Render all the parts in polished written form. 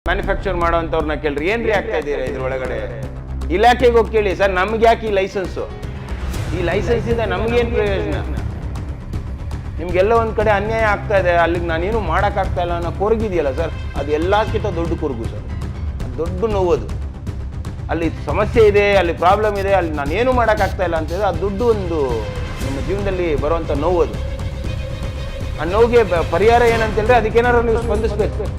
Manufacture ಮಾಡೋಂಥವ್ರನ್ನ ಕೇಳ್ರಿ ಏನ್ರಿ ಆಗ್ತಾ ಇದ್ದೀರಾ ಇದ್ರೊಳಗಡೆ ಇಲಾಖೆಗೆ ಹೋಗಿ ಕೇಳಿ ಸರ್ ನಮ್ಗೆ ಯಾಕೆ ಈ ಲೈಸೆನ್ಸು ಈ ಲೈಸೆನ್ಸಿಂದ ನಮಗೇನು ಪ್ರಯೋಜನ ನಿಮ್ಗೆಲ್ಲ ಒಂದು ಕಡೆ ಅನ್ಯಾಯ ಆಗ್ತಾ ಇದೆ ಅಲ್ಲಿಗೆ ನಾನೇನು ಮಾಡೋಕ್ಕಾಗ್ತಾ ಇಲ್ಲ ಅನ್ನೋ ಕೊರಗಿದೆಯಲ್ಲ ಸರ್ ಅದು ಎಲ್ಲದಕ್ಕಿಂತ ದೊಡ್ಡ ಕೊರಗು ಸರ್ ದೊಡ್ಡ ನೋವದು ಅಲ್ಲಿ ಸಮಸ್ಯೆ ಇದೆ ಅಲ್ಲಿ ಪ್ರಾಬ್ಲಮ್ ಇದೆ ಅಲ್ಲಿ ನಾನೇನು ಮಾಡೋಕ್ಕಾಗ್ತಾ ಇಲ್ಲ ಅಂತಿದ್ರೆ ಅದು ದೊಡ್ಡ ಒಂದು ನಮ್ಮ ಜೀವನದಲ್ಲಿ ಬರುವಂಥ ನೋವದು ಆ ನೋವಿಗೆ ಪರಿಹಾರ ಏನಂತೇಳಿದ್ರೆ ಅದಕ್ಕೇನಾದ್ರು ನೀವು ಸ್ಪಂದಿಸ್ಬೇಕು.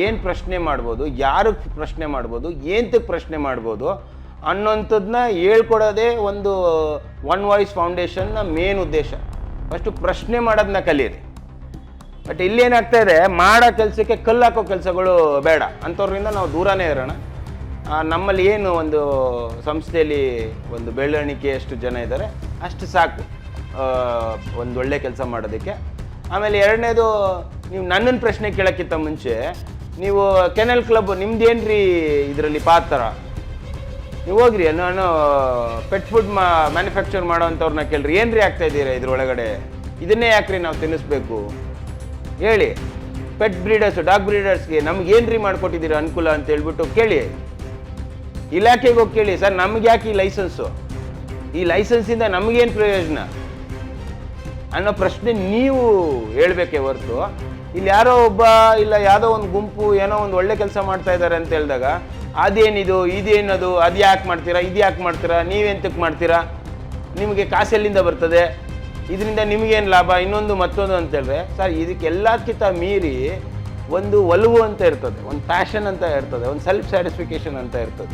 ಏನು ಪ್ರಶ್ನೆ ಮಾಡ್ಬೋದು, ಯಾರು ಪ್ರಶ್ನೆ ಮಾಡ್ಬೋದು, ಏನಕ್ಕೆ ಪ್ರಶ್ನೆ ಮಾಡ್ಬೋದು ಅನ್ನೋಂಥದ್ದನ್ನ ಹೇಳ್ಕೊಡೋದೇ ಒಂದು ಒನ್ ವಾಯ್ಸ್ ಫೌಂಡೇಶನ್ನ ಮೇನ್ ಉದ್ದೇಶ. ಫಸ್ಟು ಪ್ರಶ್ನೆ ಮಾಡೋದನ್ನ ಕಲೀರಿ. ಬಟ್ ಇಲ್ಲೇನಾಗ್ತಾ ಇದೆ, ಮಾಡೋ ಕೆಲಸಕ್ಕೆ ಕಲ್ಲು ಹಾಕೋ ಕೆಲಸಗಳು ಬೇಡ, ಅಂಥವ್ರಿಂದ ನಾವು ದೂರನೇ ಇರೋಣ. ನಮ್ಮಲ್ಲಿ ಏನು ಒಂದು ಸಂಸ್ಥೆಯಲ್ಲಿ ಒಂದು ಬೆಳವಣಿಗೆ ಎಷ್ಟು ಜನ ಇದ್ದಾರೆ ಅಷ್ಟು ಸಾಕು ಒಂದು ಒಳ್ಳೆ ಕೆಲಸ ಮಾಡೋದಕ್ಕೆ. ಆಮೇಲೆ ಎರಡನೇದು, ನೀವು ನನ್ನನ್ನು ಪ್ರಶ್ನೆ ಕೇಳೋಕ್ಕಿಂತ ಮುಂಚೆ ನೀವು ಕೆನಲ್ ಕ್ಲಬ್ ನಿಮ್ದೇನ್ರಿ ಇದರಲ್ಲಿ ಪಾತ್ರ, ನೀವು ಹೋಗ್ರಿ ನಾನು ಪೆಟ್ ಫುಡ್ ಮ್ಯಾನುಫ್ಯಾಕ್ಚರ್ ಮಾಡೋವಂಥವ್ರನ್ನ ಕೇಳ್ರಿ ಏನ್ರಿ ಆಗ್ತಾ ಇದ್ದೀರಾ ಇದ್ರೊಳಗಡೆ, ಇದನ್ನೇ ಯಾಕ್ರಿ ನಾವು ತಿನ್ನಿಸ್ಬೇಕು ಹೇಳಿ. ಪೆಟ್ ಬ್ರೀಡರ್ಸು ಡಾಗ್ ಬ್ರೀಡರ್ಸ್ಗೆ ನಮ್ಗೇನ್ರಿ ಮಾಡಿಕೊಟ್ಟಿದ್ದೀರಾ ಅನುಕೂಲ ಅಂತ ಹೇಳ್ಬಿಟ್ಟು ಕೇಳಿ. ಇಲಾಖೆಗೆ ಹೋಗಿ ಕೇಳಿ ಸರ್ ನಮ್ಗೆ ಯಾಕೆ ಈ ಲೈಸೆನ್ಸು, ಈ ಲೈಸೆನ್ಸಿಂದ ನಮಗೇನು ಪ್ರಯೋಜನ ಅನ್ನೋ ಪ್ರಶ್ನೆ ನೀವು ಹೇಳ್ಬೇಕೇ ಹೊರತು ಇಲ್ಲಿ ಯಾರೋ ಒಬ್ಬ ಇಲ್ಲ ಯಾವುದೋ ಒಂದು ಗುಂಪು ಏನೋ ಒಂದು ಒಳ್ಳೆ ಕೆಲಸ ಮಾಡ್ತಾ ಇದ್ದಾರೆ ಅಂತ ಹೇಳಿದಾಗ ಅದೇನಿದು ಇದೇನದು, ಅದು ಯಾಕೆ ಮಾಡ್ತೀರಾ, ಇದು ಯಾಕೆ ಮಾಡ್ತೀರಾ, ನೀವೆಂತಕ್ಕೆ ಮಾಡ್ತೀರಾ, ನಿಮಗೆ ಕಾಸೆಲ್ಲಿಂದ ಬರ್ತದೆ, ಇದರಿಂದ ನಿಮಗೇನು ಲಾಭ, ಇನ್ನೊಂದು ಮತ್ತೊಂದು ಅಂತ ಹೇಳಿದ್ರೆ ಸರ್ ಇದಕ್ಕೆಲ್ಲದಕ್ಕಿಂತ ಮೀರಿ ಒಂದು ಒಲವು ಅಂತ ಇರ್ತದೆ, ಒಂದು ಪ್ಯಾಷನ್ ಅಂತ ಇರ್ತದೆ, ಒಂದು ಸೆಲ್ಫ್ ಸ್ಯಾಟಿಸ್ಫಿಕೇಷನ್ ಅಂತ ಇರ್ತದೆ.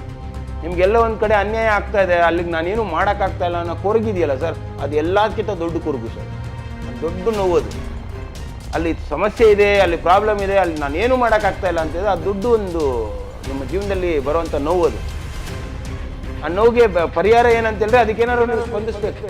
ನಿಮಗೆಲ್ಲ ಒಂದು ಕಡೆ ಅನ್ಯಾಯ ಆಗ್ತಾ ಇದೆ ಅಲ್ಲಿಗೆ ನಾನೇನು ಮಾಡೋಕ್ಕಾಗ್ತಾ ಇಲ್ಲ ಅನ್ನೋ ಕೊರಗಿದೆಯಲ್ಲ ಸರ್ ಅದು ಎಲ್ಲದಕ್ಕಿಂತ ದೊಡ್ಡ ಕೊರಗು ಸರ್, ದೊಡ್ಡ ನೋವದು. ಅಲ್ಲಿ ಸಮಸ್ಯೆ ಇದೆ ಅಲ್ಲಿ ಪ್ರಾಬ್ಲಮ್ ಇದೆ ಅಲ್ಲಿ ನಾನೇನು ಮಾಡೋಕ್ಕಾಗ್ತಾ ಇಲ್ಲ ಅಂತಿದ್ರೆ ಅದು ದೊಡ್ಡ ಒಂದು ನಮ್ಮ ಜೀವನದಲ್ಲಿ ಬರುವಂಥ ನೋವದು. ಆ ನೋವಿಗೆ ಪರಿಹಾರ ಏನಂತೇಳಿದ್ರೆ ಅದಕ್ಕೇನಾದ್ರು ನೀವು ಸ್ಪಂದಿಸ್ಬೇಕು.